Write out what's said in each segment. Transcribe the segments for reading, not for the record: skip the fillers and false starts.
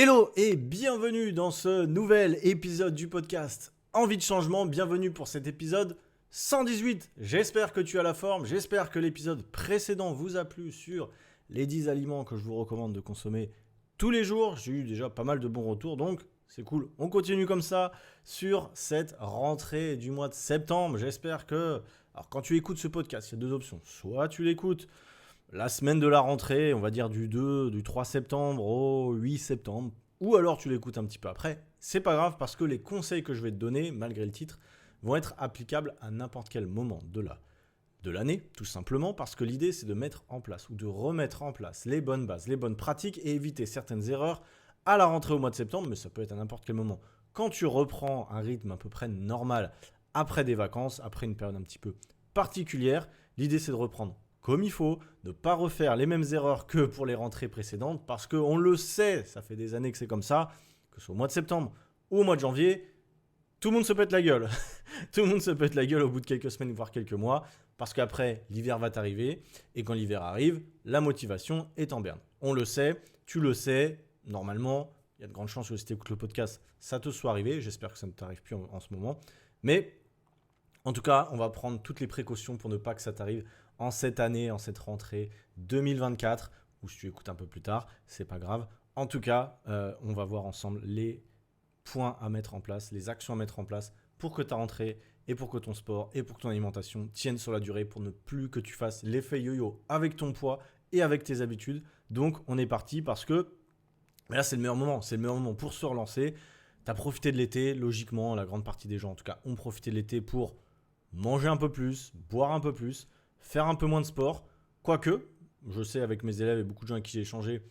Hello et bienvenue dans ce nouvel épisode du podcast Envie de changement. Bienvenue pour cet épisode 118. J'espère que tu as la forme, j'espère que l'épisode précédent vous a plu sur les 10 aliments que je vous recommande de consommer tous les jours. J'ai eu déjà pas mal de bons retours, donc c'est cool. On continue comme ça sur cette rentrée du mois de septembre. J'espère que... Alors quand tu écoutes ce podcast, il y a deux options. Soit tu l'écoutes la semaine de la rentrée, on va dire du 3 septembre au 8 septembre, ou alors tu l'écoutes un petit peu après, c'est pas grave parce que les conseils que je vais te donner, malgré le titre, vont être applicables à n'importe quel moment de l'année, tout simplement parce que l'idée c'est de mettre en place ou de remettre en place les bonnes bases, les bonnes pratiques et éviter certaines erreurs à la rentrée au mois de septembre, mais ça peut être à n'importe quel moment. Quand tu reprends un rythme à peu près normal après des vacances, après une période un petit peu particulière, l'idée c'est de reprendre comme il faut, ne pas refaire les mêmes erreurs que pour les rentrées précédentes, parce qu'on le sait, ça fait des années que c'est comme ça, que ce soit au mois de septembre ou au mois de janvier, tout le monde se pète la gueule. Tout le monde se pète la gueule au bout de quelques semaines, voire quelques mois, parce qu'après, l'hiver va t'arriver, et quand l'hiver arrive, la motivation est en berne. On le sait, tu le sais, normalement, il y a de grandes chances que si tu écoutes le podcast, ça te soit arrivé, j'espère que ça ne t'arrive plus en ce moment, mais en tout cas, on va prendre toutes les précautions pour ne pas que ça t'arrive en cette année, en cette rentrée 2024, ou si tu écoutes un peu plus tard, c'est pas grave. En tout cas, on va voir ensemble les points à mettre en place, les actions à mettre en place pour que ta rentrée et pour que ton sport et pour que ton alimentation tiennent sur la durée, pour ne plus que tu fasses l'effet yo-yo avec ton poids et avec tes habitudes. Donc, on est parti parce que là, c'est le meilleur moment. C'est le meilleur moment pour se relancer. Tu as profité de l'été, logiquement, la grande partie des gens, en tout cas, ont profité de l'été pour manger un peu plus, boire un peu plus, faire un peu moins de sport. Quoique, je sais avec mes élèves et beaucoup de gens avec qui j'ai échangé,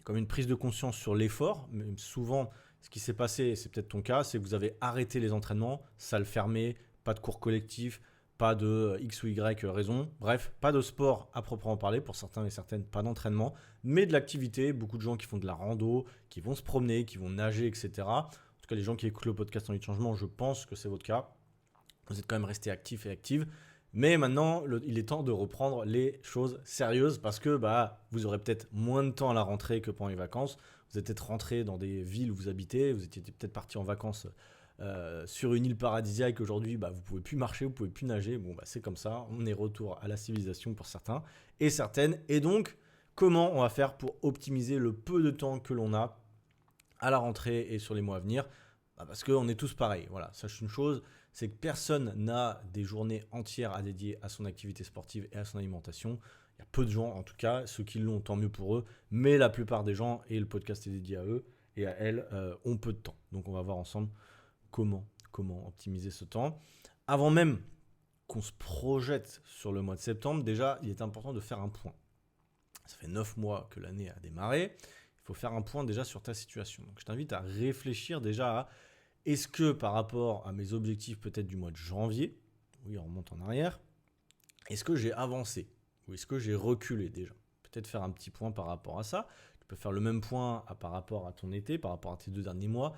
comme une prise de conscience sur l'effort. Mais souvent, ce qui s'est passé, et c'est peut-être ton cas, c'est que vous avez arrêté les entraînements, salle fermée, pas de cours collectifs, pas de X ou Y raison. Bref, pas de sport à proprement parler, pour certains et certaines, pas d'entraînement, mais de l'activité. Beaucoup de gens qui font de la rando, qui vont se promener, qui vont nager, etc. En tout cas, les gens qui écoutent le podcast Envie de changement, je pense que c'est votre cas. Vous êtes quand même resté actif et active. Mais maintenant, il est temps de reprendre les choses sérieuses parce que vous aurez peut-être moins de temps à la rentrée que pendant les vacances. Vous êtes peut-être rentré dans des villes où vous habitez. Vous étiez peut-être parti en vacances sur une île paradisiaque. Aujourd'hui, vous ne pouvez plus marcher, vous ne pouvez plus nager. Bon, c'est comme ça. On est retour à la civilisation pour certains et certaines. Et donc, comment on va faire pour optimiser le peu de temps que l'on a à la rentrée et sur les mois à venir? Parce qu'on est tous pareils. Voilà, sache une chose, c'est que personne n'a des journées entières à dédier à son activité sportive et à son alimentation. Il y a peu de gens, en tout cas, ceux qui l'ont, tant mieux pour eux, mais la plupart des gens, et le podcast est dédié à eux et à elles, ont peu de temps. Donc on va voir ensemble comment optimiser ce temps. Avant même qu'on se projette sur le mois de septembre, déjà, il est important de faire un point. Ça fait 9 mois que l'année a démarré. Il faut faire un point déjà sur ta situation. Donc je t'invite à réfléchir déjà à est-ce que par rapport à mes objectifs peut-être du mois de janvier, oui on remonte en arrière, est-ce que j'ai avancé ou est-ce que j'ai reculé déjà? Peut-être faire un petit point par rapport à ça. Tu peux faire le même point par rapport à ton été, par rapport à tes 2 derniers mois.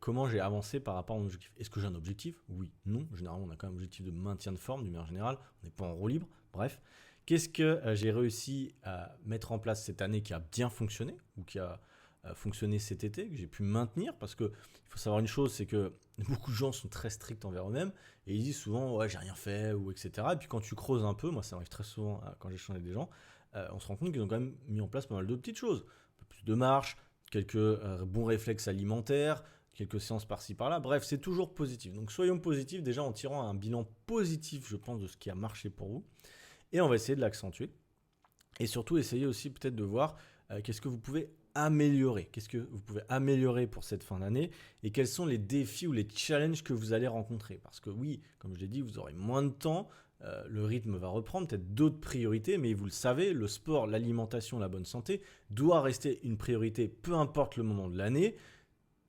Comment j'ai avancé par rapport à mon objectif? Est-ce que j'ai un objectif? Oui, non. Généralement, on a quand même un objectif de maintien de forme d'une manière générale. On n'est pas en roue libre. Bref, qu'est-ce que j'ai réussi à mettre en place cette année qui a bien fonctionné ou qui a fonctionné cet été, que j'ai pu maintenir, parce qu'il faut savoir une chose, c'est que beaucoup de gens sont très stricts envers eux-mêmes et ils disent souvent ouais j'ai rien fait ou etc. Et puis quand tu creuses un peu, moi ça m'arrive très souvent quand j'échange avec des gens, on se rend compte qu'ils ont quand même mis en place pas mal de petites choses, un peu plus de marche, quelques bons réflexes alimentaires, quelques séances par-ci par-là, bref c'est toujours positif. Donc soyons positifs déjà en tirant un bilan positif je pense de ce qui a marché pour vous et on va essayer de l'accentuer et surtout essayer aussi peut-être de voir qu'est-ce que vous pouvez améliorer? Qu'est-ce que vous pouvez améliorer pour cette fin d'année? Et quels sont les défis ou les challenges que vous allez rencontrer? Parce que oui, comme je l'ai dit, vous aurez moins de temps, le rythme va reprendre, peut-être d'autres priorités, mais vous le savez, le sport, l'alimentation, la bonne santé doit rester une priorité, peu importe le moment de l'année.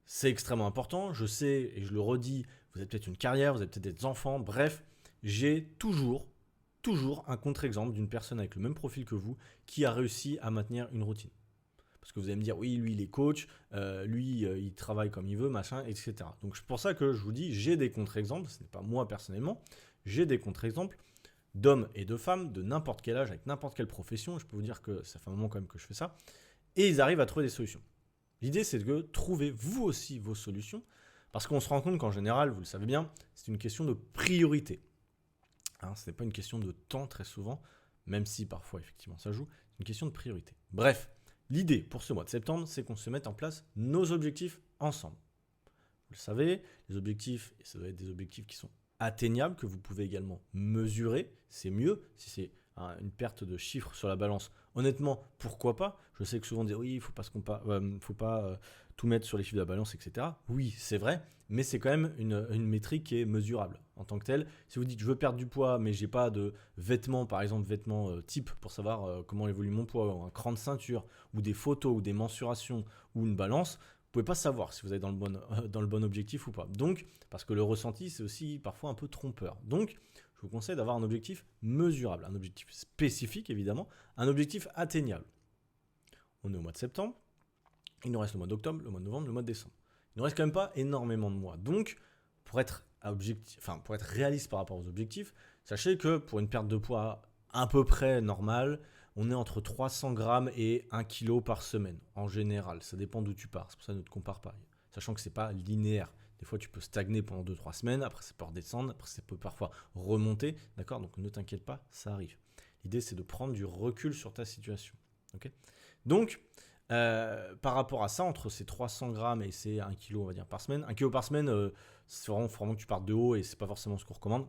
C'est extrêmement important, je sais et je le redis, vous avez peut-être une carrière, vous avez peut-être des enfants, bref, j'ai toujours un contre-exemple d'une personne avec le même profil que vous qui a réussi à maintenir une routine. Parce que vous allez me dire, oui, lui, il est coach, il travaille comme il veut, machin, etc. Donc, c'est pour ça que je vous dis, j'ai des contre-exemples, ce n'est pas moi personnellement, j'ai des contre-exemples d'hommes et de femmes de n'importe quel âge, avec n'importe quelle profession. Je peux vous dire que ça fait un moment quand même que je fais ça. et ils arrivent à trouver des solutions. L'idée, c'est de trouver vous aussi vos solutions, parce qu'on se rend compte qu'en général, vous le savez bien, c'est une question de priorité. Ce n'est pas une question de temps très souvent, même si parfois effectivement ça joue, c'est une question de priorité. Bref, l'idée pour ce mois de septembre, c'est qu'on se mette en place nos objectifs ensemble. Vous le savez, les objectifs, et ça doit être des objectifs qui sont atteignables, que vous pouvez également mesurer, c'est mieux si c'est une perte de chiffres sur la balance. Honnêtement, pourquoi pas? Je sais que souvent on dit oui, il ne faut pas tout mettre sur les chiffres de la balance, etc. Oui, c'est vrai, mais c'est quand même une métrique qui est mesurable en tant que telle. Si vous dites je veux perdre du poids, mais j'ai pas de vêtements, par exemple vêtements type pour savoir comment évolue mon poids, ou un cran de ceinture, ou des photos, ou des mensurations, ou une balance, vous pouvez pas savoir si vous êtes dans le bon objectif ou pas. Donc, parce que le ressenti, c'est aussi parfois un peu trompeur. Donc, je vous conseille d'avoir un objectif mesurable, un objectif spécifique évidemment, un objectif atteignable. On est au mois de septembre, il nous reste le mois d'octobre, le mois de novembre, le mois de décembre. Il ne nous reste quand même pas énormément de mois. Donc, pour être réaliste par rapport aux objectifs, sachez que pour une perte de poids à peu près normale, on est entre 300 grammes et 1 kg par semaine, en général. Ça dépend d'où tu pars, c'est pour ça que ne te compare pas. Sachant que ce n'est pas linéaire. Des fois, tu peux stagner pendant 2-3 semaines, après ça peut redescendre, après ça peut parfois remonter, d'accord? Donc ne t'inquiète pas, ça arrive. L'idée, c'est de prendre du recul sur ta situation. Okay, donc, par rapport à ça, entre ces 300 grammes et ces 1 kg, on va dire, par semaine, 1 kg par semaine, c'est vraiment que tu partes de haut et c'est pas forcément ce qu'on recommande.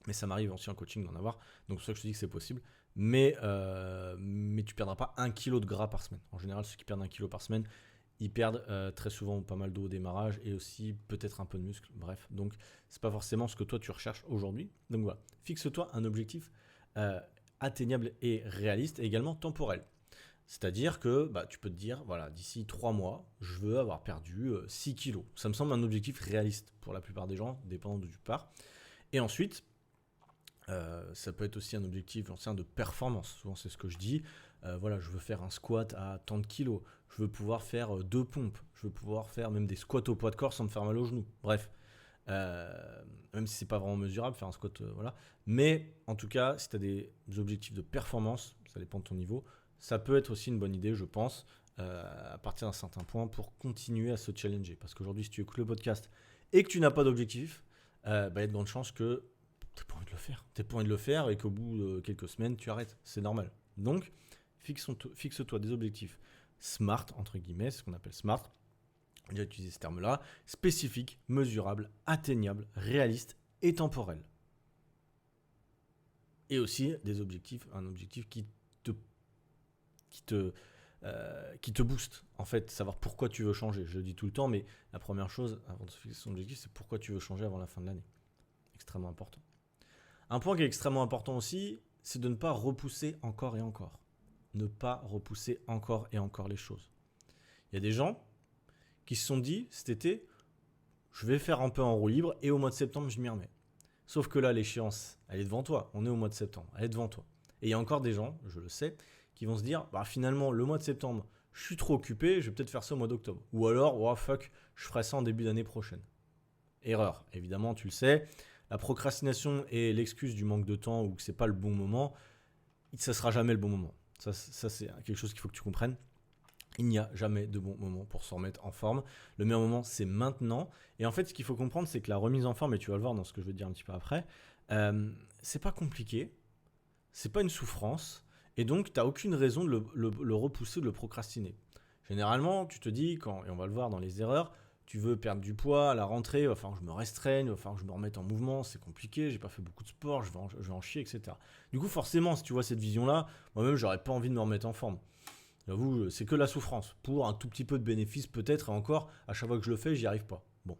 Mais ça m'arrive aussi en coaching d'en avoir, donc c'est pour ça que je te dis que c'est possible. Mais tu ne perdras pas 1 kg de gras par semaine. En général, ceux qui perdent 1 kg par semaine, ils perdent très souvent pas mal d'eau au démarrage et aussi peut-être un peu de muscle. Bref, donc c'est pas forcément ce que toi tu recherches aujourd'hui. Donc voilà, fixe-toi un objectif atteignable et réaliste et également temporel. C'est-à-dire que tu peux te dire, voilà, d'ici 3 mois, je veux avoir perdu 6 kilos. Ça me semble un objectif réaliste pour la plupart des gens, dépendant d'où tu pars. Et ensuite, ça peut être aussi un objectif de performance. Souvent, c'est ce que je dis. Voilà, je veux faire un squat à tant de kilos. Je veux pouvoir faire 2 pompes. Je veux pouvoir faire même des squats au poids de corps sans me faire mal aux genoux. Bref, même si c'est pas vraiment mesurable, faire un squat, voilà. Mais en tout cas, si tu as des objectifs de performance, ça dépend de ton niveau, ça peut être aussi une bonne idée, je pense, à partir d'un certain point pour continuer à se challenger. Parce qu'aujourd'hui, si tu écoutes le podcast et que tu n'as pas d'objectif, il y a de grandes chances que tu n'as pas envie de le faire. Tu n'as pas envie de le faire et qu'au bout de quelques semaines, tu arrêtes. C'est normal. Donc, fixe-toi des objectifs SMART, entre guillemets, c'est ce qu'on appelle SMART. On va utiliser ce terme-là. Spécifique, mesurable, atteignable, réaliste et temporel. Et aussi un objectif qui te booste, en fait, savoir pourquoi tu veux changer. Je le dis tout le temps, mais la première chose, avant de se fixer son objectif, c'est pourquoi tu veux changer avant la fin de l'année. Extrêmement important. Un point qui est extrêmement important aussi, c'est de ne pas repousser encore et encore. Ne pas repousser encore et encore les choses. Il y a des gens qui se sont dit, cet été, je vais faire un peu en roue libre et au mois de septembre, je m'y remets. Sauf que là, l'échéance, elle est devant toi. On est au mois de septembre, elle est devant toi. Et il y a encore des gens, je le sais, qui vont se dire, finalement, le mois de septembre, je suis trop occupé, je vais peut-être faire ça au mois d'octobre. Ou alors, je ferai ça en début d'année prochaine. Erreur, évidemment, tu le sais. La procrastination est l'excuse du manque de temps ou que c'est pas le bon moment. Ça sera jamais le bon moment. Ça c'est quelque chose qu'il faut que tu comprennes. Il n'y a jamais de bon moment pour se remettre en forme. Le meilleur moment, c'est maintenant. Et en fait, ce qu'il faut comprendre, c'est que la remise en forme, et tu vas le voir dans ce que je vais te dire un petit peu après, c'est pas compliqué, c'est pas une souffrance, et donc tu n'as aucune raison de le repousser ou de le procrastiner. Généralement, tu te dis, et on va le voir dans les erreurs, tu veux perdre du poids à la rentrée, il va falloir que je me restreigne, il va falloir que je me remette en mouvement, c'est compliqué, j'ai pas fait beaucoup de sport, je vais en chier, etc. Du coup, forcément, si tu vois cette vision-là, moi-même, j'aurais pas envie de me remettre en forme. J'avoue, c'est que la souffrance. Pour un tout petit peu de bénéfice, peut-être, et encore, à chaque fois que je le fais, j'y arrive pas. Bon,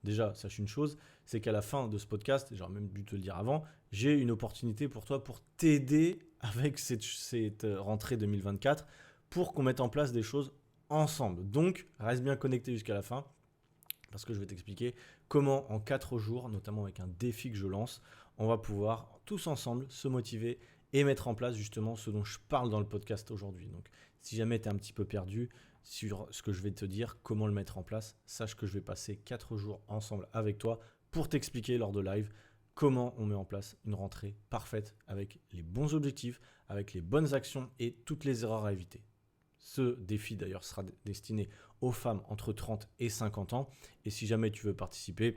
déjà, sache une chose, c'est qu'à la fin de ce podcast, j'aurais même dû te le dire avant, j'ai une opportunité pour toi pour t'aider avec cette rentrée 2024 pour qu'on mette en place des choses ensemble. Donc, reste bien connecté jusqu'à la fin parce que je vais t'expliquer comment en 4 jours, notamment avec un défi que je lance, on va pouvoir tous ensemble se motiver et mettre en place justement ce dont je parle dans le podcast aujourd'hui. Donc, si jamais tu es un petit peu perdu sur ce que je vais te dire, comment le mettre en place, sache que je vais passer 4 jours ensemble avec toi pour t'expliquer lors de live comment on met en place une rentrée parfaite avec les bons objectifs, avec les bonnes actions et toutes les erreurs à éviter. Ce défi d'ailleurs sera destiné aux femmes entre 30 et 50 ans. Et si jamais tu veux participer,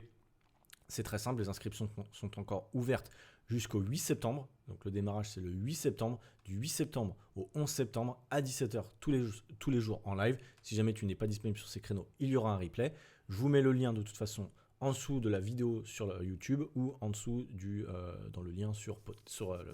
c'est très simple, les inscriptions sont encore ouvertes jusqu'au 8 septembre. Donc le démarrage c'est le 8 septembre, du 8 septembre au 11 septembre à 17h tous les jours en live. Si jamais tu n'es pas disponible sur ces créneaux, il y aura un replay. Je vous mets le lien de toute façon en dessous de la vidéo sur YouTube ou en dessous dans le lien sur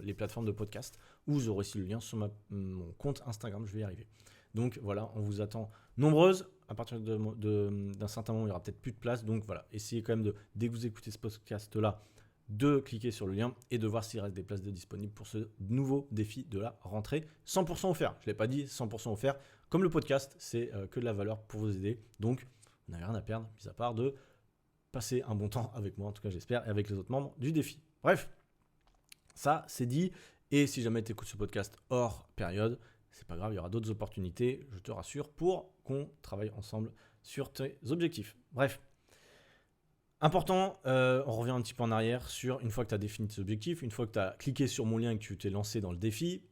les plateformes de podcast, ou vous aurez aussi le lien sur mon compte Instagram, je vais y arriver. Donc voilà, on vous attend nombreuses. À partir d'un certain moment, il n'y aura peut-être plus de place. Donc voilà, essayez quand même dès que vous écoutez ce podcast-là, de cliquer sur le lien et de voir s'il reste des places disponibles pour ce nouveau défi de la rentrée. 100% offert, je ne l'ai pas dit, 100% offert. Comme le podcast, c'est que de la valeur pour vous aider. Donc, vous n'avez rien à perdre, mis à part de passer un bon temps avec moi, en tout cas j'espère, et avec les autres membres du défi. Bref, ça c'est dit. Et si jamais tu écoutes ce podcast hors période, c'est pas grave, il y aura d'autres opportunités, je te rassure, pour qu'on travaille ensemble sur tes objectifs. Bref. Important, on revient un petit peu en arrière sur une fois que tu as défini tes objectifs, une fois que tu as cliqué sur mon lien et que tu t'es lancé dans le défi,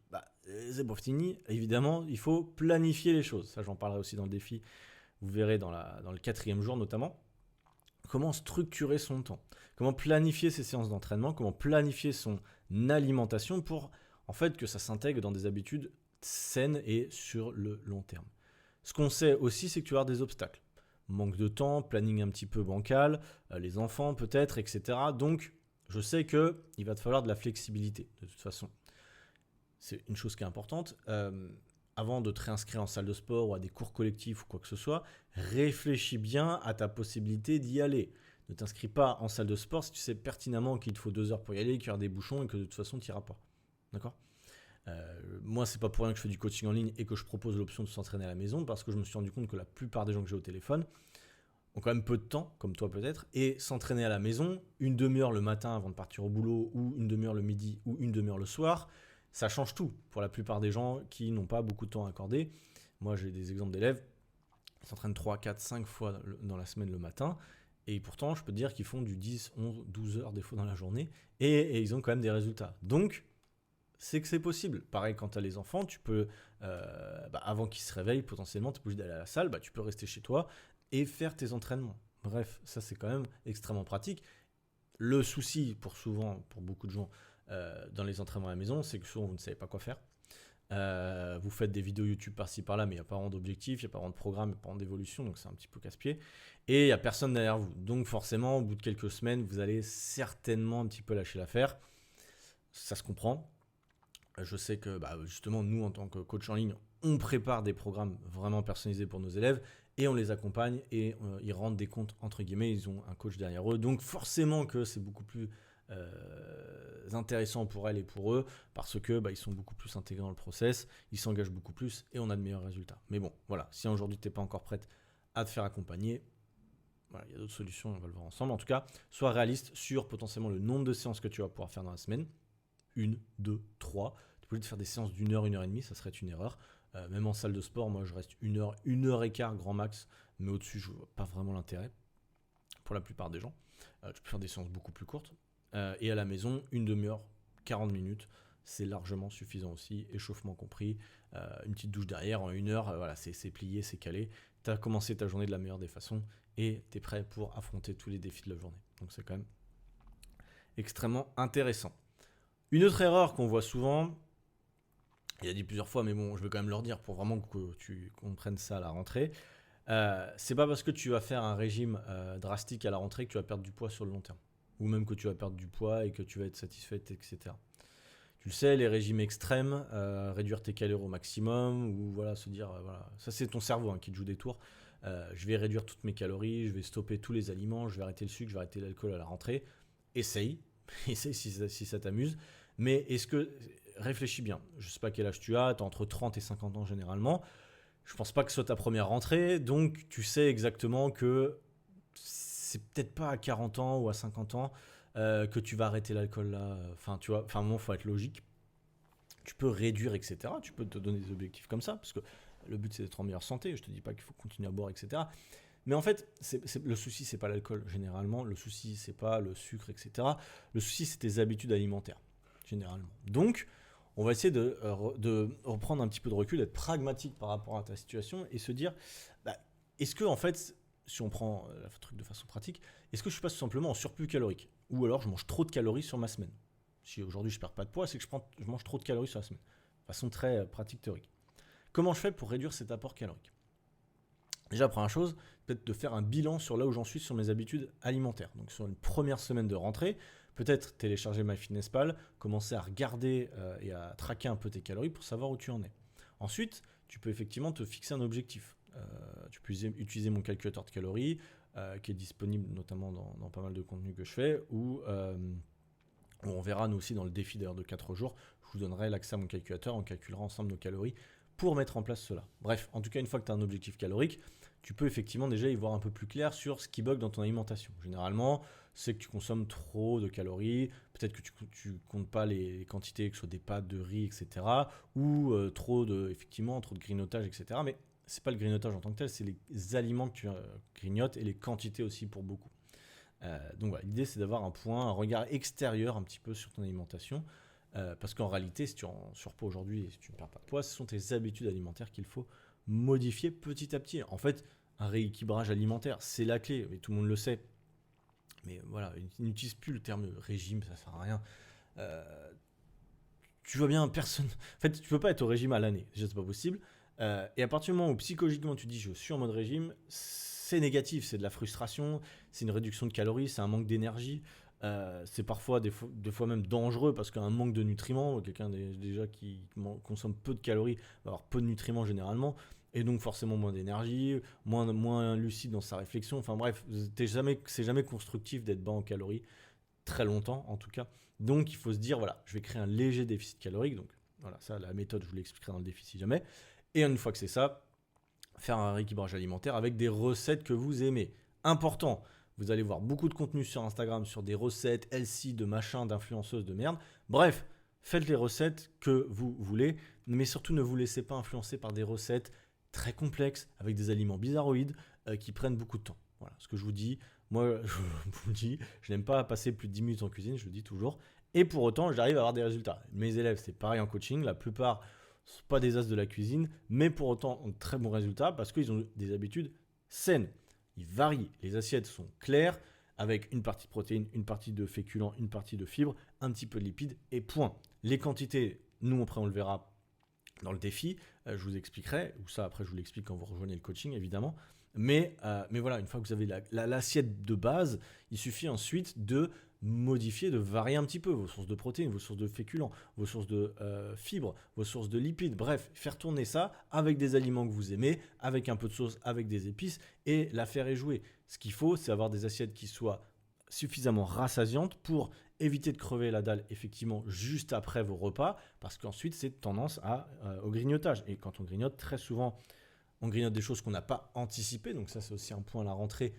c'est pas fini. Évidemment, il faut planifier les choses. Ça, j'en parlerai aussi dans le défi. Vous verrez dans le 4e jour notamment. Comment structurer son temps, comment planifier ses séances d'entraînement, comment planifier son alimentation pour en fait que ça s'intègre dans des habitudes saines et sur le long terme. Ce qu'on sait aussi, c'est que tu vas avoir des obstacles. Manque de temps, planning un petit peu bancal, les enfants peut-être, etc. Donc, je sais qu'il va te falloir de la flexibilité de toute façon. C'est une chose qui est importante. Avant de te réinscrire en salle de sport ou à des cours collectifs ou quoi que ce soit, réfléchis bien à ta possibilité d'y aller. Ne t'inscris pas en salle de sport si tu sais pertinemment qu'il te faut 2 heures pour y aller, qu'il y aura des bouchons et que de toute façon tu n'iras pas. D'accord ? Moi, c'est pas pour rien que je fais du coaching en ligne et que je propose l'option de s'entraîner à la maison, parce que je me suis rendu compte que la plupart des gens que j'ai au téléphone ont quand même peu de temps, comme toi peut-être, et s'entraîner à la maison, une demi-heure le matin avant de partir au boulot, ou une demi-heure le midi, ou une demi-heure le soir, ça change tout pour la plupart des gens qui n'ont pas beaucoup de temps à accorder. Moi, j'ai des exemples d'élèves qui s'entraînent 3, 4, 5 fois dans la semaine le matin, et pourtant, je peux te dire qu'ils font du 10, 11, 12 heures des fois dans la journée, et ils ont quand même des résultats. Donc, c'est que c'est possible. Pareil, quand tu as les enfants, tu peux, avant qu'ils se réveillent, potentiellement, tu es obligé d'aller à la salle, tu peux rester chez toi et faire tes entraînements. Bref, ça c'est quand même extrêmement pratique. Le souci pour beaucoup de gens dans les entraînements à la maison, c'est que souvent vous ne savez pas quoi faire. Vous faites des vidéos YouTube par-ci par-là, mais il n'y a pas vraiment d'objectif, il n'y a pas vraiment de programme, il n'y a pas vraiment d'évolution, donc c'est un petit peu casse-pied. Et il n'y a personne derrière vous. Donc forcément, au bout de quelques semaines, vous allez certainement un petit peu lâcher l'affaire. Ça se comprend. Je sais que justement, nous, en tant que coach en ligne, on prépare des programmes vraiment personnalisés pour nos élèves et on les accompagne et ils rendent des comptes, entre guillemets, ils ont un coach derrière eux. Donc forcément que c'est beaucoup plus intéressant pour elles et pour eux parce que ils sont beaucoup plus intégrés dans le process, ils s'engagent beaucoup plus et on a de meilleurs résultats. Mais bon, voilà, si aujourd'hui tu n'es pas encore prête à te faire accompagner, voilà, il y a d'autres solutions, on va le voir ensemble. En tout cas, sois réaliste sur potentiellement le nombre de séances que tu vas pouvoir faire dans la semaine. 1, 2, 3. Tu peux de faire des séances d'1 heure, 1 heure et demie, ça serait une erreur. Même en salle de sport, moi je reste 1 heure, 1 heure et quart grand max, mais au-dessus je vois pas vraiment l'intérêt pour la plupart des gens. Tu peux faire des séances beaucoup plus courtes. Et à la maison, une demi-heure, 40 minutes, c'est largement suffisant aussi, échauffement compris, une petite douche derrière en 1 heure, voilà, c'est plié, c'est calé. Tu as commencé ta journée de la meilleure des façons et tu es prêt pour affronter tous les défis de la journée. Donc c'est quand même extrêmement intéressant. Une autre erreur qu'on voit souvent, il a dit plusieurs fois, mais bon, je vais quand même leur dire pour vraiment que tu comprennes ça à la rentrée. C'est pas parce que tu vas faire un régime drastique à la rentrée que tu vas perdre du poids sur le long terme. Ou même que tu vas perdre du poids et que tu vas être satisfaite, etc. Tu le sais, les régimes extrêmes, réduire tes calories au maximum, ou voilà, se dire, voilà, ça c'est ton cerveau qui te joue des tours. Je vais réduire toutes mes calories, je vais stopper tous les aliments, je vais arrêter le sucre, je vais arrêter l'alcool à la rentrée. Essaye si ça t'amuse. Mais réfléchis bien, je ne sais pas quel âge tu as entre 30 et 50 ans généralement, je ne pense pas que ce soit ta première rentrée, donc tu sais exactement que c'est peut-être pas à 40 ans ou à 50 ans que tu vas arrêter l'alcool là, enfin tu vois, à un moment il faut être logique, tu peux réduire etc, tu peux te donner des objectifs comme ça, parce que le but c'est d'être en meilleure santé, je te dis pas qu'il faut continuer à boire etc, mais en fait, le souci c'est pas l'alcool généralement, le souci c'est pas le sucre etc, le souci c'est tes habitudes alimentaires. Généralement. Donc, on va essayer de reprendre un petit peu de recul, d'être pragmatique par rapport à ta situation et se dire, est-ce que en fait, si on prend le truc de façon pratique, est-ce que je suis pas tout simplement en surplus calorique? Ou alors je mange trop de calories sur ma semaine? Si aujourd'hui je perds pas de poids, c'est que je mange trop de calories sur la semaine. De façon très pratique théorique. Comment je fais pour réduire cet apport calorique? Déjà, première chose, peut-être de faire un bilan sur là où j'en suis sur mes habitudes alimentaires. Donc sur une première semaine de rentrée, peut-être télécharger MyFitnessPal, commencer à regarder et à traquer un peu tes calories pour savoir où tu en es. Ensuite, tu peux effectivement te fixer un objectif. Tu peux utiliser mon calculateur de calories qui est disponible notamment dans pas mal de contenus que je fais ou on verra nous aussi dans le défi d'ailleurs de 4 jours, je vous donnerai l'accès à mon calculateur, on calculera ensemble nos calories pour mettre en place cela. Bref, en tout cas, une fois que tu as un objectif calorique, tu peux effectivement déjà y voir un peu plus clair sur ce qui bug dans ton alimentation. Généralement, c'est que tu consommes trop de calories, peut-être que tu ne comptes pas les quantités, que ce soit des pâtes, de riz, etc. Ou trop de grignotage, etc. Mais c'est pas le grignotage en tant que tel, c'est les aliments que tu grignotes et les quantités aussi pour beaucoup. Donc voilà, l'idée c'est d'avoir un regard extérieur un petit peu sur ton alimentation. Parce qu'en réalité, si tu es en surpoids aujourd'hui et si tu ne perds pas de poids, ce sont tes habitudes alimentaires qu'il faut modifier petit à petit. En fait, un rééquilibrage alimentaire, c'est la clé, mais tout le monde le sait. Mais voilà, ils n'utilisent plus le terme régime, ça sert à rien. Tu vois bien, personne. En fait, tu peux pas être au régime à l'année, déjà c'est pas possible. Et à partir du moment où psychologiquement tu dis je suis en mode régime, c'est négatif, c'est de la frustration, c'est une réduction de calories, c'est un manque d'énergie. C'est parfois des fois même dangereux parce qu'un manque de nutriments, quelqu'un déjà qui consomme peu de calories va avoir peu de nutriments généralement et donc forcément moins d'énergie, moins lucide dans sa réflexion. Enfin bref, c'est jamais constructif d'être bas en calories, très longtemps en tout cas. Donc il faut se dire voilà, je vais créer un léger déficit calorique. Donc voilà, ça la méthode je vous l'expliquerai dans le défi si jamais. Et une fois que c'est ça, faire un rééquilibrage alimentaire avec des recettes que vous aimez. Important, vous allez voir beaucoup de contenu sur Instagram sur des recettes healthy, de machin, d'influenceuses de merde. Bref, faites les recettes que vous voulez, mais surtout ne vous laissez pas influencer par des recettes très complexes avec des aliments bizarroïdes qui prennent beaucoup de temps. Voilà ce que je vous dis. Moi, je vous dis, je n'aime pas passer plus de 10 minutes en cuisine, je le dis toujours. Et pour autant, j'arrive à avoir des résultats. Mes élèves, c'est pareil en coaching. La plupart ne sont pas des as de la cuisine, mais pour autant ont de très bons résultats parce qu'ils ont des habitudes saines. Ils varient. Les assiettes sont claires avec une partie de protéines, une partie de féculents, une partie de fibres, un petit peu de lipides et point. Les quantités, nous après on le verra dans le défi, je vous expliquerai, ou ça après je vous l'explique quand vous rejoignez le coaching évidemment. Mais voilà, une fois que vous avez l'assiette de base, il suffit ensuite de modifier, de varier un petit peu vos sources de protéines, vos sources de féculents, vos sources de fibres, vos sources de lipides. Bref, faire tourner ça avec des aliments que vous aimez, avec un peu de sauce, avec des épices et la faire échouer. Ce qu'il faut, c'est avoir des assiettes qui soient suffisamment rassasiantes pour éviter de crever la dalle effectivement juste après vos repas parce qu'ensuite c'est tendance au grignotage. Et quand on grignote, très souvent, on grignote des choses qu'on n'a pas anticipées. Donc ça, c'est aussi un point à la rentrée.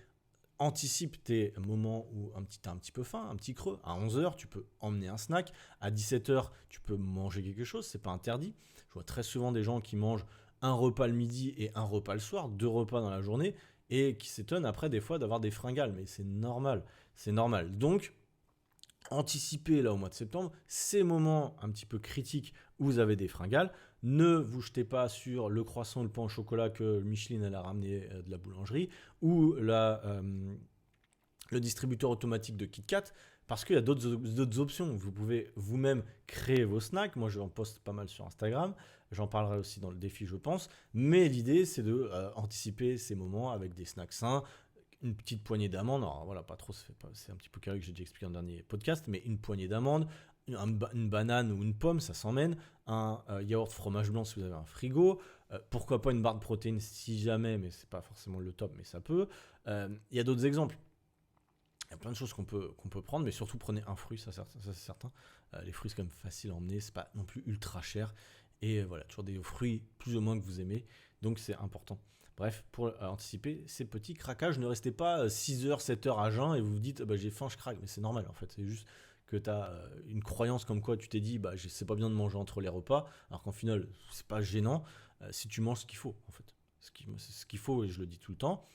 Anticipe tes moments où tu as un petit peu faim, un petit creux. À 11h, tu peux emmener un snack. À 17h, tu peux manger quelque chose. C'est pas interdit. Je vois très souvent des gens qui mangent un repas le midi et un repas le soir, 2 repas dans la journée, et qui s'étonnent après des fois d'avoir des fringales. Mais c'est normal. C'est normal. Donc, anticipez là au mois de septembre ces moments un petit peu critiques où vous avez des fringales. Ne vous jetez pas sur le croissant, le pain au chocolat que Micheline elle a ramené de la boulangerie ou le distributeur automatique de KitKat parce qu'il y a d'autres options. Vous pouvez vous-même créer vos snacks. Moi, j'en poste pas mal sur Instagram. J'en parlerai aussi dans le défi, je pense. Mais l'idée, c'est de anticiper ces moments avec des snacks sains, une petite poignée d'amandes. Alors voilà, pas trop, c'est un petit peu carré que j'ai déjà expliqué dans le dernier podcast, mais une poignée d'amandes, une banane ou une pomme, ça s'emmène, un yaourt fromage blanc si vous avez un frigo, pourquoi pas une barre de protéines si jamais, mais c'est pas forcément le top, mais ça peut. Il y a d'autres exemples. Il y a plein de choses qu'on peut prendre, mais surtout prenez un fruit, ça c'est certain. Les fruits c'est quand même facile à emmener, c'est pas non plus ultra cher. Et voilà, toujours des fruits plus ou moins que vous aimez, donc c'est important. Bref, pour anticiper ces petits craquages, ne restez pas 6 heures, 7 heures à jeun et vous vous dites j'ai faim, je craque. Mais c'est normal en fait, c'est juste que tu as une croyance comme quoi tu t'es dit c'est pas bien de manger entre les repas, alors qu'en final c'est pas gênant si tu manges ce qu'il faut en fait. Ce qu'il faut, et je le dis tout le temps,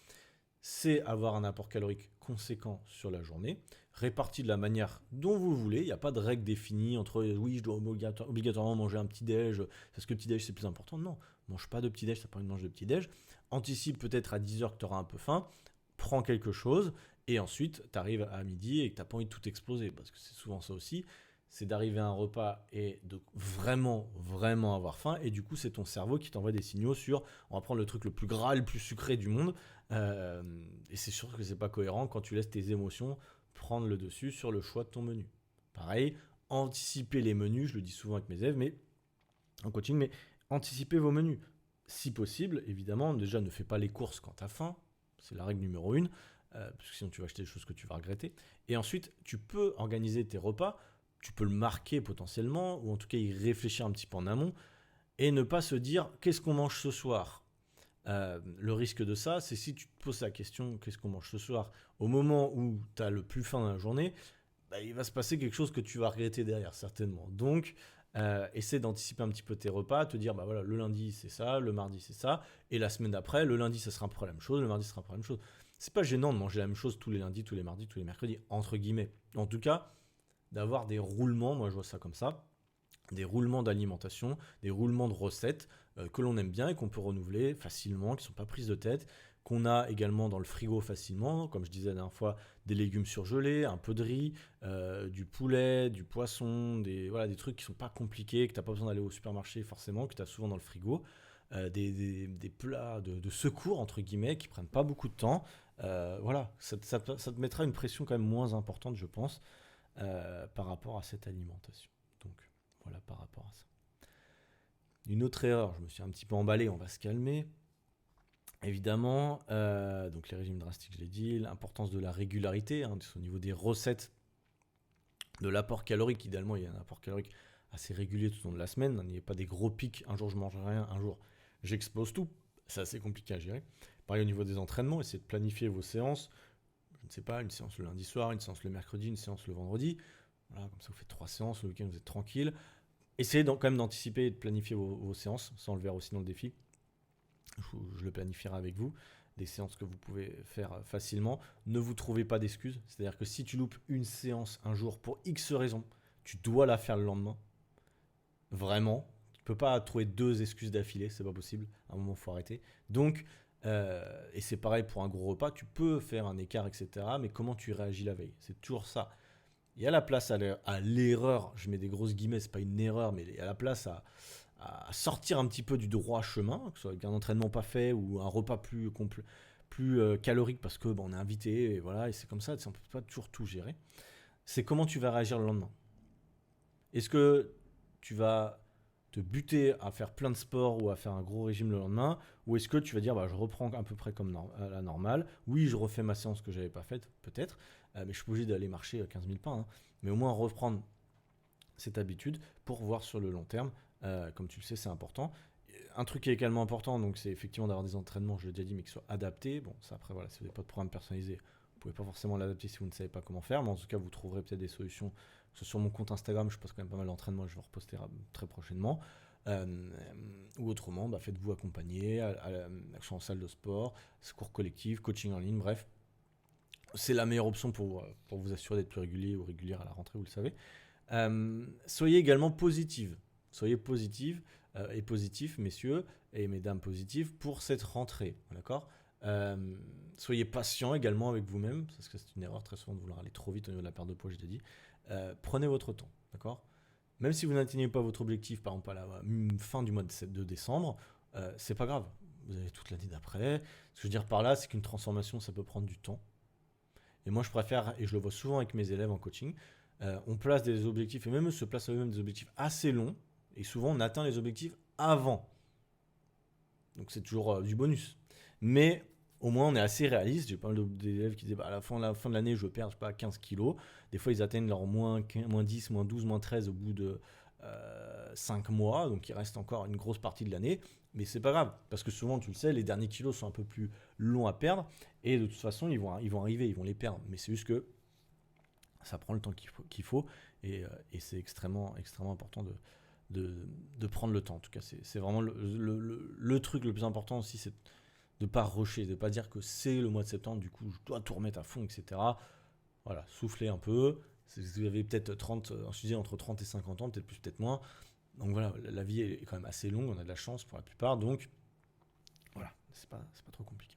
c'est avoir un apport calorique conséquent sur la journée, répartis de la manière dont vous voulez. Il n'y a pas de règle définie entre oui, je dois obligatoirement manger un petit-déj parce que le petit-déj c'est plus important. Non, mange pas de petit-déj, ça pas une mange de petit-déj. Anticipe peut-être à 10h que tu auras un peu faim, prends quelque chose et ensuite tu arrives à midi et que tu n'as pas envie de tout exploser parce que c'est souvent ça aussi. C'est d'arriver à un repas et de vraiment, vraiment avoir faim. Et du coup, c'est ton cerveau qui t'envoie des signaux sur on va prendre le truc le plus gras, le plus sucré du monde. Et c'est sûr que c'est pas cohérent quand tu laisses tes émotions prendre le dessus sur le choix de ton menu. Pareil, anticiper les menus, je le dis souvent avec mes élèves, mais en coaching, mais anticipez vos menus. Si possible, évidemment, déjà ne fais pas les courses quand tu as faim. C'est la règle numéro 1, parce que sinon tu vas acheter des choses que tu vas regretter. Et ensuite, tu peux organiser tes repas. Tu peux le marquer potentiellement, ou en tout cas y réfléchir un petit peu en amont, et ne pas se dire qu'est-ce qu'on mange ce soir. Le risque de ça, c'est si tu te poses la question qu'est-ce qu'on mange ce soir, au moment où tu as le plus faim dans la journée, il va se passer quelque chose que tu vas regretter derrière, certainement. Donc, essaie d'anticiper un petit peu tes repas, te dire voilà, le lundi c'est ça, le mardi c'est ça, et la semaine d'après, le lundi ça sera un peu la même chose, le mardi ça sera un peu la même chose. C'est pas gênant de manger la même chose tous les lundis, tous les mardis, tous les mercredis, entre guillemets. En tout cas, d'avoir des roulements, moi je vois ça comme ça, des roulements d'alimentation, des roulements de recettes que l'on aime bien et qu'on peut renouveler facilement, qui ne sont pas prises de tête, qu'on a également dans le frigo facilement, comme je disais la dernière fois, des légumes surgelés, un peu de riz, du poulet, du poisson, des trucs qui ne sont pas compliqués, que tu n'as pas besoin d'aller au supermarché forcément, que tu as souvent dans le frigo, des plats de secours, entre guillemets, qui ne prennent pas beaucoup de temps. Ça te mettra une pression quand même moins importante, je pense, par rapport à cette alimentation. Donc voilà par rapport à ça. Une autre erreur, je me suis un petit peu emballé, on va se calmer. Évidemment, donc les régimes drastiques, je l'ai dit, l'importance de la régularité, au niveau des recettes, de l'apport calorique. Idéalement, il y a un apport calorique assez régulier tout au long de la semaine. Il n'y a pas des gros pics, un jour je mange rien, un jour j'explose tout. C'est assez compliqué à gérer. Pareil au niveau des entraînements, essayez de planifier vos séances. Je ne sais pas, une séance le lundi soir, une séance le mercredi, une séance le vendredi. Voilà, comme ça vous faites 3 séances, le week-end vous êtes tranquille. Essayez quand même d'anticiper et de planifier vos séances, ça on le verra aussi dans le défi. Je le planifierai avec vous, des séances que vous pouvez faire facilement. Ne vous trouvez pas d'excuses, c'est-à-dire que si tu loupes une séance un jour pour X raison, tu dois la faire le lendemain. Vraiment, tu ne peux pas trouver 2 excuses d'affilée, c'est pas possible. À un moment, il faut arrêter. Donc, et c'est pareil pour un gros repas, tu peux faire un écart, etc. Mais comment tu réagis la veille? C'est toujours ça. Il y a la place à l'erreur, je mets des grosses guillemets, c'est pas une erreur, mais il y a la place à sortir un petit peu du droit chemin, que ce soit avec un entraînement pas fait ou un repas plus calorique parce que on est invité, et voilà, et c'est comme ça, on ne peut pas toujours tout gérer. C'est comment tu vas réagir le lendemain. Est-ce que tu vas te buter à faire plein de sport ou à faire un gros régime le lendemain, ou est-ce que tu vas dire je reprends à peu près comme la normale, oui je refais ma séance que j'avais pas faite peut-être, mais je suis pas obligé d'aller marcher 15 000 pas, mais au moins reprendre cette habitude pour voir sur le long terme, comme tu le sais c'est important. Un truc qui est également important, donc c'est effectivement d'avoir des entraînements, je l'ai déjà dit, mais qui soient adaptés. Bon, ça après, si vous n'avez pas de programme personnalisé, vous pouvez pas forcément l'adapter si vous ne savez pas comment faire, mais en tout cas, vous trouverez peut-être des solutions. Sur mon compte Instagram, je poste quand même pas mal d'entraînements, je vais reposter très prochainement. Ou autrement, faites-vous accompagner, action en salle de sport, cours collectif, coaching en ligne, bref. C'est la meilleure option pour vous assurer d'être plus régulier ou régulière à la rentrée, vous le savez. Soyez également positive. Soyez positive et positifs, messieurs et mesdames positives, pour cette rentrée. D'accord ? Soyez patient également avec vous-même, parce que c'est une erreur très souvent de vouloir aller trop vite au niveau de la perte de poids, je l'ai dit. Prenez votre temps, d'accord ? Même si vous n'atteignez pas votre objectif, par exemple à la fin du mois de décembre, c'est pas grave. Vous avez toute l'année d'après. Ce que je veux dire par là, c'est qu'une transformation, ça peut prendre du temps. Et moi, je préfère, et je le vois souvent avec mes élèves en coaching, on place des objectifs, et même eux se placent eux-mêmes des objectifs assez longs, et souvent on atteint les objectifs avant. Donc c'est toujours du bonus. Mais au moins on est assez réaliste. J'ai pas mal d'élèves qui disaient à la fin de l'année je perds 15 kilos. Des fois ils atteignent leur moins 10, moins 12, moins 13 au bout de 5 mois. Donc il reste encore une grosse partie de l'année. Mais c'est pas grave, parce que souvent tu le sais, les derniers kilos sont un peu plus longs à perdre. Et de toute façon ils vont arriver, ils vont les perdre. Mais c'est juste que ça prend le temps qu'il faut et c'est extrêmement, extrêmement important de prendre le temps. En tout cas, c'est vraiment le truc le plus important aussi, c'est de ne pas rusher, de ne pas dire que c'est le mois de septembre, du coup je dois tout remettre à fond, etc. Voilà, soufflez un peu. Vous avez peut-être 30, je disais entre 30 et 50 ans, peut-être plus, peut-être moins. Donc voilà, la vie est quand même assez longue, on a de la chance pour la plupart, donc voilà, c'est pas trop compliqué.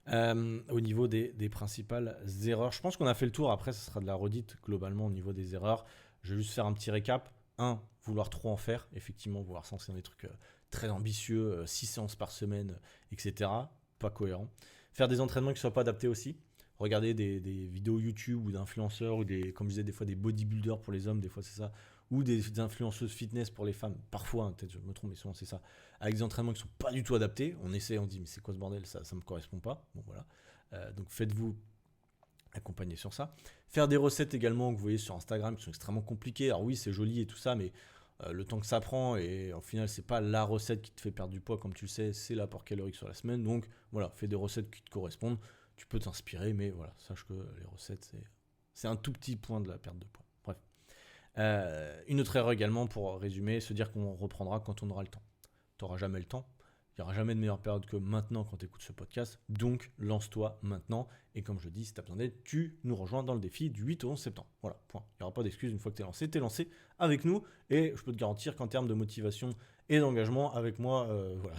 Au niveau des principales erreurs, je pense qu'on a fait le tour. Après, ce sera de la redite globalement au niveau des erreurs. Je vais juste faire un petit récap. 1. Vouloir trop en faire, effectivement, vouloir se lancer dans des trucs très ambitieux, 6 séances par semaine, etc. Pas cohérent. Faire des entraînements qui ne soient pas adaptés aussi. Regardez des vidéos YouTube ou d'influenceurs ou comme je disais, des fois des bodybuilders pour les hommes, des fois c'est ça, ou des influenceuses fitness pour les femmes, parfois, hein, peut-être je me trompe, mais souvent c'est ça, avec des entraînements qui ne sont pas du tout adaptés. On essaie, on dit mais c'est quoi ce bordel, ça ne me correspond pas. Bon voilà, donc faites-vous accompagner sur ça. Faire des recettes également que vous voyez sur Instagram qui sont extrêmement compliquées. Alors oui, c'est joli et tout ça, mais le temps que ça prend, et au final c'est pas la recette qui te fait perdre du poids, comme tu le sais, c'est l'apport calorique sur la semaine. Donc voilà, fais des recettes qui te correspondent. Tu peux t'inspirer, mais voilà, sache que les recettes, c'est un tout petit point de la perte de poids. Bref. Une autre erreur également, pour résumer, se dire qu'on reprendra quand on aura le temps. Tu n'auras jamais le temps. Il n'y aura jamais de meilleure période que maintenant quand tu écoutes ce podcast. Donc, lance-toi maintenant. Et comme je le dis, si tu as besoin d'aide, tu nous rejoins dans le défi du 8 au 11 septembre. Voilà, point. Il n'y aura pas d'excuse une fois que tu es lancé avec nous. Et je peux te garantir qu'en termes de motivation et d'engagement, avec moi, voilà.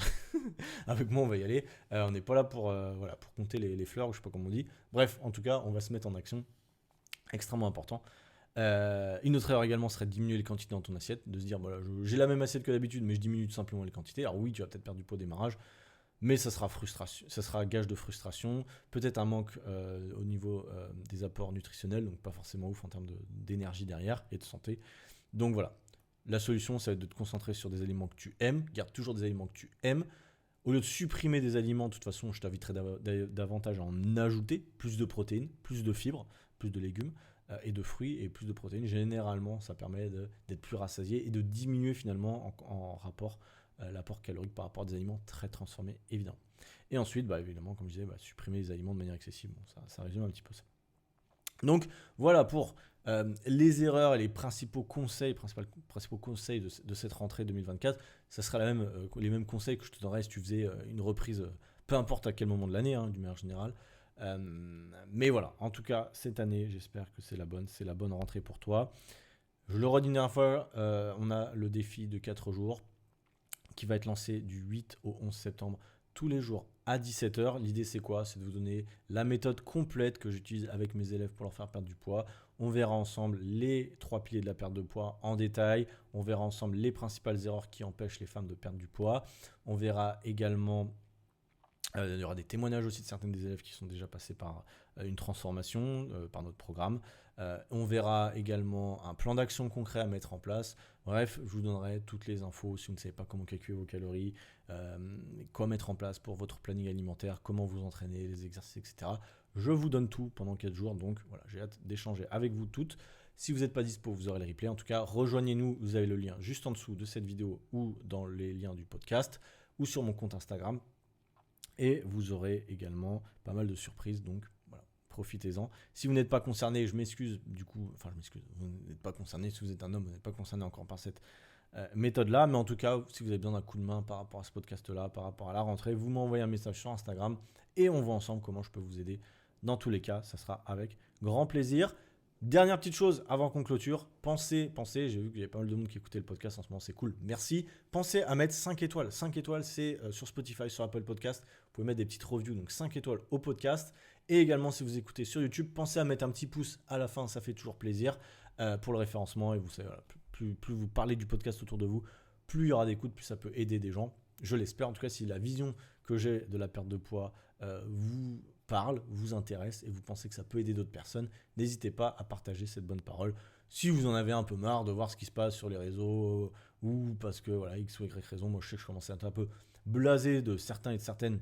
Avec moi, on va y aller. On n'est pas là pour compter les fleurs, ou je sais pas comment on dit. Bref, en tout cas, on va se mettre en action. Extrêmement important. Une autre erreur également serait de diminuer les quantités dans ton assiette, de se dire voilà, j'ai la même assiette que d'habitude, mais je diminue tout simplement les quantités. Alors oui, tu vas peut-être perdre du poids au démarrage, mais ça sera frustration, ça sera gage de frustration, peut-être un manque au niveau des apports nutritionnels, donc pas forcément ouf en termes d'énergie derrière et de santé. Donc voilà, la solution, ça va être de te concentrer sur des aliments que tu aimes, garde toujours des aliments que tu aimes. Au lieu de supprimer des aliments, de toute façon, je t'inviterai davantage à en ajouter plus de protéines, plus de fibres, plus de légumes et de fruits et plus de protéines. Généralement, ça permet d'être plus rassasié et de diminuer finalement en rapport l'apport calorique par rapport à des aliments très transformés, évidemment. Et ensuite, évidemment, comme je disais, supprimer les aliments de manière excessive. Bon, ça résume un petit peu ça. Donc, voilà pour les erreurs et les principaux conseils de cette rentrée 2024. Ça sera les mêmes conseils que je te donnerais si tu faisais une reprise, peu importe à quel moment de l'année, d'une manière générale. Mais voilà, en tout cas, cette année, j'espère que c'est la bonne rentrée pour toi. Je le redis une dernière fois, on a le défi de 4 jours qui va être lancé du 8 au 11 septembre, tous les jours à 17h. L'idée, c'est quoi? C'est de vous donner la méthode complète que j'utilise avec mes élèves pour leur faire perdre du poids. On verra ensemble les 3 piliers de la perte de poids en détail. On verra ensemble les principales erreurs qui empêchent les femmes de perdre du poids. On verra également... il y aura des témoignages aussi de certains des élèves qui sont déjà passés par une transformation, par notre programme. On verra également un plan d'action concret à mettre en place. Bref, je vous donnerai toutes les infos si vous ne savez pas comment calculer vos calories, quoi mettre en place pour votre planning alimentaire, comment vous entraîner, les exercices, etc. Je vous donne tout pendant 4 jours, donc voilà, j'ai hâte d'échanger avec vous toutes. Si vous n'êtes pas dispo, vous aurez les replays. En tout cas, rejoignez-nous, vous avez le lien juste en dessous de cette vidéo ou dans les liens du podcast ou sur mon compte Instagram. Et vous aurez également pas mal de surprises, donc voilà, profitez-en. Si vous n'êtes pas concerné, je m'excuse, vous n'êtes pas concerné, si vous êtes un homme, vous n'êtes pas concerné encore par cette méthode-là, mais en tout cas, si vous avez besoin d'un coup de main par rapport à ce podcast-là, par rapport à la rentrée, vous m'envoyez un message sur Instagram et on voit ensemble comment je peux vous aider. Dans tous les cas, ça sera avec grand plaisir. Dernière petite chose avant qu'on clôture, pensez, j'ai vu qu'il y avait pas mal de monde qui écoutait le podcast en ce moment, c'est cool, merci. Pensez à mettre 5 étoiles. 5 étoiles, c'est sur Spotify, sur Apple Podcast. Vous pouvez mettre des petites reviews, donc 5 étoiles au podcast. Et également, si vous écoutez sur YouTube, pensez à mettre un petit pouce à la fin, ça fait toujours plaisir pour le référencement. Et vous savez, voilà, plus vous parlez du podcast autour de vous, plus il y aura d'écoute, plus ça peut aider des gens. Je l'espère, en tout cas, si la vision que j'ai de la perte de poids vous parle, vous intéresse et vous pensez que ça peut aider d'autres personnes, n'hésitez pas à partager cette bonne parole. Si vous en avez un peu marre de voir ce qui se passe sur les réseaux ou parce que voilà, X ou Y raison, moi je sais que je commençais à être un peu blasé de certains et de certaines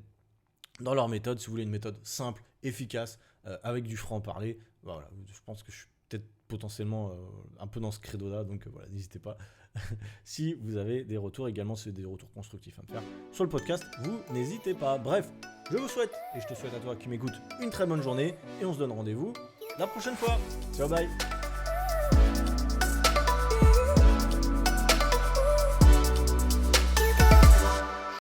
dans leur méthode. Si vous voulez une méthode simple, efficace, avec du franc-parler, voilà, je pense que je suis peut-être potentiellement un peu dans ce credo-là, donc voilà, n'hésitez pas. Si vous avez des retours également, si vous avez des retours constructifs à me faire sur le podcast, vous n'hésitez pas. Bref, je vous souhaite, et je te souhaite à toi qui m'écoutes, une très bonne journée, et on se donne rendez-vous la prochaine fois. Ciao, bye.